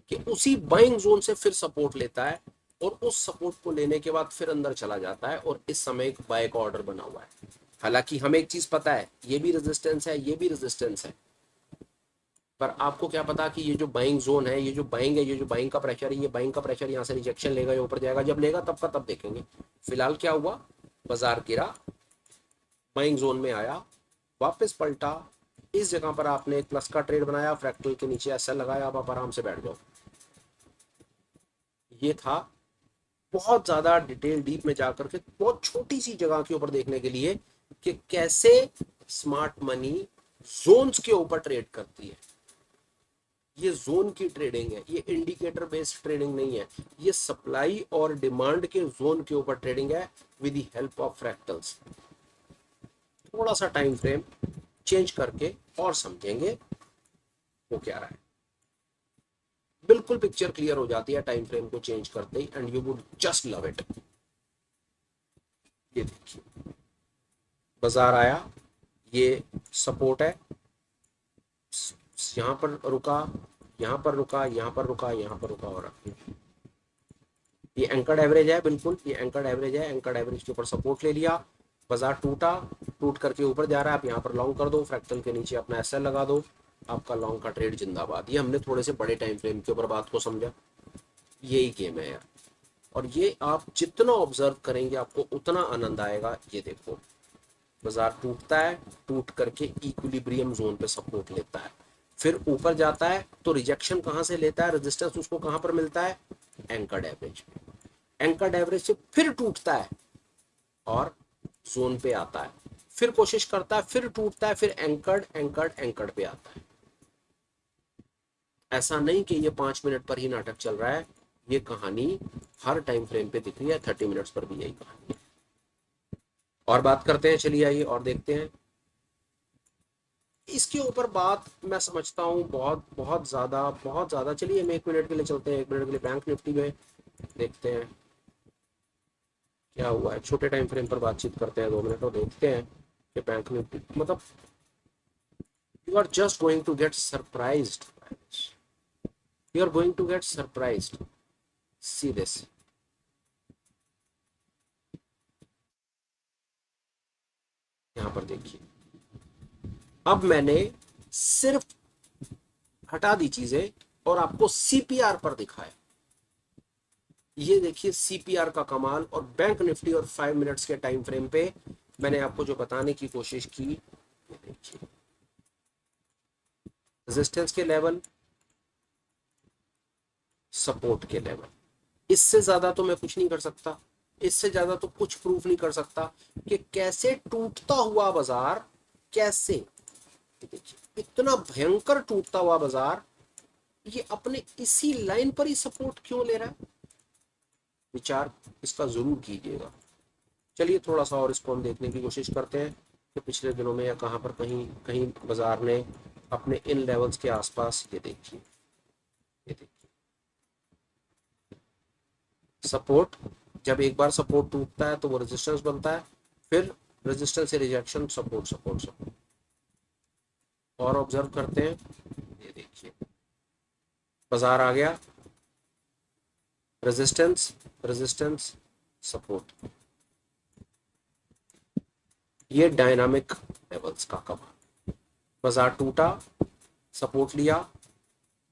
कि उसी बाइंग जोन से फिर सपोर्ट लेता है और उस सपोर्ट को लेने के बाद फिर अंदर चला जाता है और इस समय एक बाय का ऑर्डर बना हुआ है। हालांकि हमें एक चीज पता है, ये भी रेजिस्टेंस है, ये भी रेजिस्टेंस है, पर आपको क्या पता कि ये जो बाइंग जोन है, ये जो बाइंग है, ये जो बाइंग का प्रेशर है, ये बाइंग का प्रेशर यहाँ से रिजेक्शन लेगा या ऊपर जाएगा। जब लेगा तब का तब देखेंगे। फिलहाल क्या हुआ, बाजार गिरा, बाइंग जोन में आया, वापस पलटा, इस जगह पर आपने एक प्लस का ट्रेड बनाया, फ्रैक्टल के नीचे एसएल लगाया, अब आप आराम से बैठ जाओ। ये था बहुत ज्यादा डिटेल डीप में जाकर के बहुत छोटी सी जगह के ऊपर देखने के लिए कि कैसे स्मार्ट मनी जोन्स के ऊपर ट्रेड करती है। ये जोन की ट्रेडिंग है, ये इंडिकेटर बेस्ड ट्रेडिंग नहीं है, ये सप्लाई और डिमांड के जोन के ऊपर ट्रेडिंग है with the help of fractals. थोड़ा सा टाइम फ्रेम चेंज करके और समझेंगे वो क्या रहा है। बिल्कुल पिक्चर क्लियर हो जाती है टाइम फ्रेम को चेंज करते ही, and you would just love it. ये देखिए बाजार आया, ये सपोर्ट है, यहां पर रुका, यहां पर रुका, यहां पर रुका, यहां पर रुका, और ये एंकर्ड एवरेज है, बिल्कुल ये एंकर्ड एवरेज है, एंकर्ड एवरेज के ऊपर सपोर्ट ले लिया, बाजार टूटा, टूट करके ऊपर जा रहा है, आप यहाँ पर लॉन्ग कर दो, फ्रैक्टल के नीचे अपना एसएल लगा दो, आपका लॉन्ग का ट्रेड जिंदाबाद। ये हमने थोड़े से बड़े टाइम फ्रेम के ऊपर बात को समझा, यही गेम है यार। और ये आप जितना ऑब्जर्व करेंगे आपको उतना आनंद आएगा। ये देखो बाजार टूटता है, टूट करके इक्विलिब्रियम जोन पे सपोर्ट लेता है, फिर ऊपर जाता है तो रिजेक्शन कहां से लेता है, रेजिस्टेंस उसको कहां पर मिलता है, एंकर्ड एवरेज, एंकर्ड एवरेज से फिर टूटता है और जोन पे आता है, फिर कोशिश करता है, फिर टूटता है, फिर एंकर्ड एंकर्ड एंकर्ड पे आता है। ऐसा नहीं कि ये 5 मिनट पर ही नाटक चल रहा है, ये कहानी हर टाइम फ्रेम पे दिख रही है, 30 मिनट्स पर भी यही कहानी है। और बात करते हैं, चलिए आइए और देखते हैं इसके ऊपर बात। मैं समझता हूँ बहुत बहुत ज़्यादा। चलिए हम 1 मिनट के लिए चलते हैं, 1 मिनट के लिए बैंक निफ्टी में देखते हैं क्या हुआ है। छोटे टाइम फ्रेम पर बातचीत करते हैं 2 मिनट और देखते हैं कि बैंक निफ्टी मतलब you are just going to get surprised, you are going to get surprised. See this, यहाँ पर देखिए, अब मैंने सिर्फ हटा दी चीजें और आपको सीपीआर पर दिखाया। ये देखिए सीपीआर का कमाल, और बैंक निफ्टी और 5 मिनट्स के टाइम फ्रेम पे मैंने आपको जो बताने की कोशिश की, ये देखिए रेजिस्टेंस के लेवल, सपोर्ट के लेवल, इससे ज्यादा तो मैं कुछ नहीं कर सकता, इससे ज्यादा तो कुछ प्रूफ नहीं कर सकता कि कैसे टूटता हुआ बाजार, कैसे देखिए इतना भयंकर टूटता हुआ बाजार ये अपने इसी लाइन पर ही सपोर्ट क्यों ले रहा है। विचार इसका जरूर कीजिएगा। चलिए थोड़ा सा और इसको हम देखने की कोशिश करते हैं कि पिछले दिनों में या कहां पर कहीं कहीं बाजार ने अपने इन लेवल्स के आसपास, ये देखिए, ये देखिए सपोर्ट, जब एक बार सपोर्ट टूटता है तो वो रेजिस्टेंस बनता है, फिर रेजिस्टेंस से रिजेक्शन, सपोर्ट सपोर्ट सपोर्ट। और ऑब्जर्व करते हैं, ये देखिए बाजार आ गया, रेजिस्टेंस रेजिस्टेंस सपोर्ट, ये डायनामिक लेवल्स का कमाल। बाजार टूटा, सपोर्ट लिया,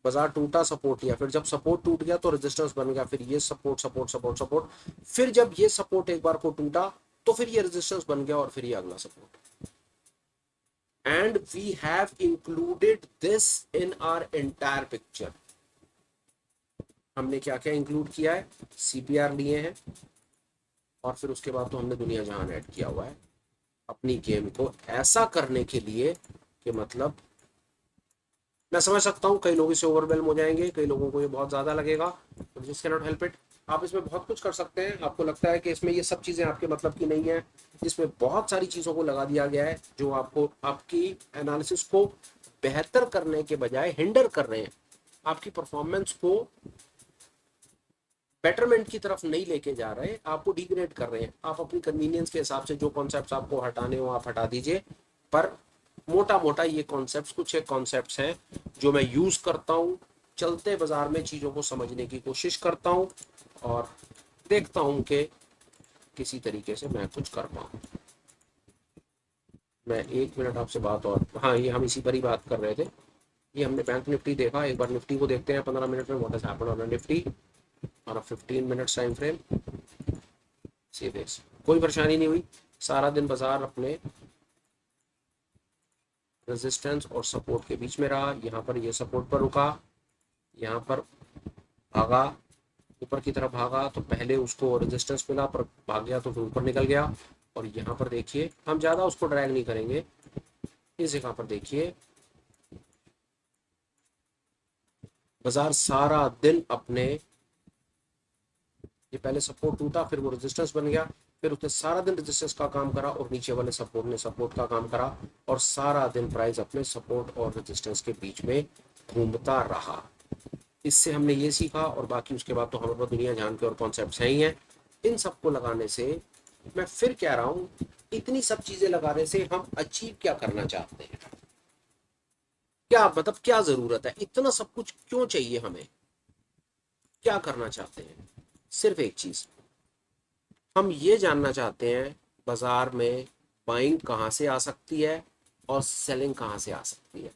बाजार टूटा सपोर्ट लिया, फिर जब सपोर्ट टूट गया तो रेजिस्टेंस बन गया, फिर ये सपोर्ट सपोर्ट सपोर्ट सपोर्ट, फिर जब ये सपोर्ट एक बार को टूटा तो फिर ये रेजिस्टेंस बन गया और फिर ये अगला support. And we have included this in our entire picture. हमने क्या क्या इंक्लूड किया है, सीपीआर लिए हैं, और फिर उसके बाद तो हमने दुनिया जहान ऐड किया हुआ है अपनी गेम को ऐसा करने के लिए कि मतलब मैं समझ सकता हूँ कई लोग इससे ओवरवेलम हो जाएंगे, कई लोगों को ये बहुत ज़्यादा लगेगा, just can not help it. आप इसमें बहुत कुछ कर सकते हैं। आपको लगता है कि इसमें ये सब चीज़ें आपके मतलब की नहीं है, इसमें बहुत सारी चीज़ों को लगा दिया गया है जो आपको आपकी एनालिसिस को बेहतर करने के बजाय हिंडर कर रहे हैं, आपकी परफॉर्मेंस को बेटरमेंट की तरफ नहीं लेके जा रहे, आपको डिग्रेड कर रहे हैं। आप अपनी कन्वीनियंस के हिसाब से जो कॉन्सेप्ट्स आपको हटाने हो आप हटा दीजिए, पर मोटा मोटा ये कॉन्सेप्ट्स कुछ एक कॉन्सेप्ट्स हैं जो मैं यूज करता हूँ, चलते बाजार में चीज़ों को समझने की कोशिश करता हूँ और देखता हूँ कि किसी तरीके से मैं कुछ कर पाऊँ। मैं 1 मिनट आपसे बात और, हाँ ये हम इसी पर ही बात कर रहे थे। ये हमने बैंक निफ्टी देखा, एक बार निफ्टी को देखते हैं 15 मिनट में, what has happened on Nifty और 15 मिनट्स टाइम फ्रेम। सीधे कोई परेशानी नहीं हुई, सारा दिन बाजार अपने रेजिस्टेंस और सपोर्ट के बीच में रहा। यहाँ पर ये सपोर्ट पर रुका, यहाँ पर भागा, ऊपर की तरफ भागा तो पहले उसको रेजिस्टेंस मिला पर भाग गया तो फिर ऊपर निकल गया। और यहाँ पर देखिए, हम ज़्यादा उसको ड्रैग नहीं करेंगे, इस जगह पर देखिए बाजार सारा दिन अपने, ये पहले सपोर्ट टूटा फिर वो रेजिस्टेंस बन गया, फिर उसने सारा दिन रेजिस्टेंस का काम करा और नीचे वाले सपोर्ट ने सपोर्ट का काम करा, और सारा दिन प्राइस अपने सपोर्ट और रेजिस्टेंस के बीच में घूमता रहा। इससे हमने ये सीखा, और बाकी उसके बाद तो हमारे पास दुनिया जान के और कॉन्सेप्ट्स हैं ही हैं। इन सबको लगाने से मैं फिर कह रहा हूँ, इतनी सब चीजें लगाने से हम अचीव क्या करना चाहते हैं, क्या मतलब क्या जरूरत है, इतना सब कुछ क्यों चाहिए हमें, क्या करना चाहते हैं? सिर्फ एक चीज, हम ये जानना चाहते हैं बाजार में बाइंग कहाँ से आ सकती है और सेलिंग कहाँ से आ सकती है।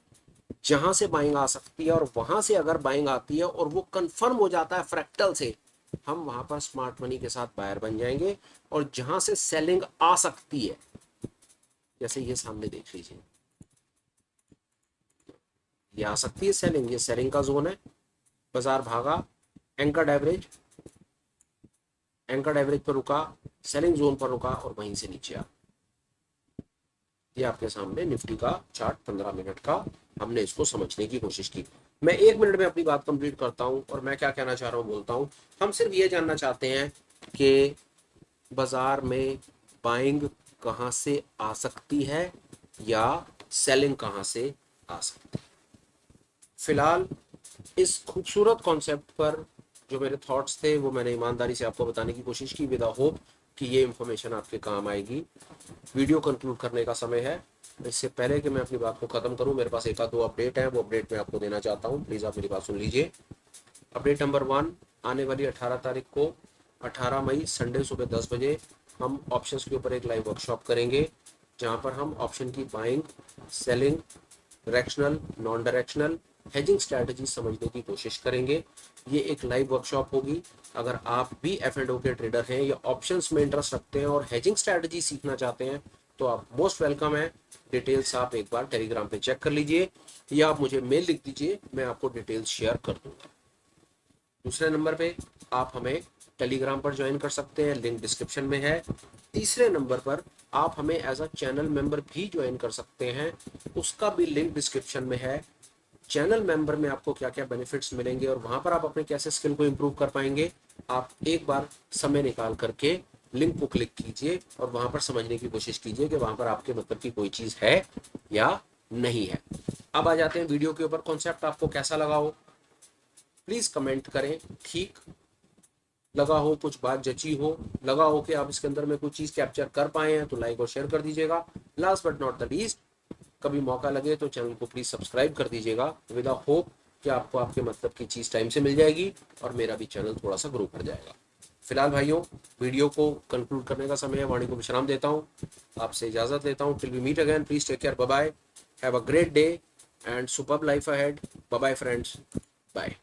जहां से बाइंग आ सकती है और वहां से अगर बाइंग आती है और वो कंफर्म हो जाता है फ्रैक्टल से, हम वहां पर स्मार्ट मनी के साथ बायर बन जाएंगे। और जहां से सेलिंग आ सकती है, जैसे ये सामने देख लीजिए, ये आ सकती है सेलिंग, ये सेलिंग का जोन है, बाजार भागा, एंकर्ड एवरेज, एंकर्ड एवरेज पर रुका, सेलिंग जोन पर रुका और वहीं से नीचे आ। ये आपके सामने निफ्टी का चार्ट 15 मिनट का, हमने इसको समझने की कोशिश की। मैं 1 मिनट में अपनी बात कंप्लीट करता हूं और मैं क्या कहना चाह रहा हूं बोलता हूं। हम सिर्फ ये जानना चाहते हैं कि बाजार में बाइंग कहां से आ सकती है या सेलिंग कहां से आ सकती है। फिलहाल इस खूबसूरत कॉन्सेप्ट पर जो मेरे थॉट्स थे वो मैंने ईमानदारी से आपको बताने की कोशिश की, विद होप कि ये इंफॉर्मेशन आपके काम आएगी। वीडियो कंक्लूड करने का समय है। इससे पहले कि मैं अपनी बात को ख़त्म करूं, मेरे पास एक आध दो अपडेट है, वो अपडेट मैं आपको देना चाहता हूं, प्लीज़ आप मेरी बात सुन लीजिए। अपडेट नंबर 1, आने वाली 18 तारीख को 18 मई संडे सुबह 10 बजे हम ऑप्शंस के ऊपर एक लाइव वर्कशॉप करेंगे, जहां पर हम ऑप्शन की buying, selling, directional, non directional, hedging strategy समझने की कोशिश करेंगे। ये एक लाइव वर्कशॉप होगी। अगर आप भी F&O के ट्रेडर हैं या ऑप्शंस में इंटरेस्ट रखते हैं और हेजिंग स्ट्रैटेजी सीखना चाहते हैं तो आप मोस्ट वेलकम है। डिटेल्स आप एक बार टेलीग्राम पे चेक कर लीजिए या आप मुझे मेल लिख दीजिए, मैं आपको डिटेल्स शेयर कर दूंगा। दूसरे नंबर पे आप हमें टेलीग्राम पर ज्वाइन कर सकते हैं, लिंक डिस्क्रिप्शन में है। तीसरे नंबर पर आप हमें एज अ चैनल मेंबर भी ज्वाइन कर सकते हैं, उसका भी लिंक डिस्क्रिप्शन में है। चैनल मेंबर में आपको क्या क्या बेनिफिट्स मिलेंगे और वहां पर आप अपने कैसे स्किल को इंप्रूव कर पाएंगे, आप एक बार समय निकाल करके लिंक को क्लिक कीजिए और वहां पर समझने की कोशिश कीजिए कि वहां पर आपके मतलब की कोई चीज है या नहीं है। अब आ जाते हैं वीडियो के ऊपर। कॉन्सेप्ट आपको कैसा लगा हो प्लीज कमेंट करें, ठीक लगा हो, कुछ बात जची हो, लगा हो कि आप इसके अंदर में कोई चीज़ कैप्चर कर पाए हैं, तो लाइक और शेयर कर दीजिएगा। Last but not the least, कभी मौका लगे तो चैनल को प्लीज़ सब्सक्राइब कर दीजिएगा, विद अ होप कि आपको आपके मतलब की चीज़ टाइम से मिल जाएगी और मेरा भी चैनल थोड़ा सा ग्रो कर जाएगा। फिलहाल भाइयों, वीडियो को कंक्लूड करने का समय है, वाणी को विश्राम देता हूँ, आपसे इजाज़त लेता हूँ। Till we meet again, please take care, bye bye, have a great day and superb life ahead. Bye bye friends, bye.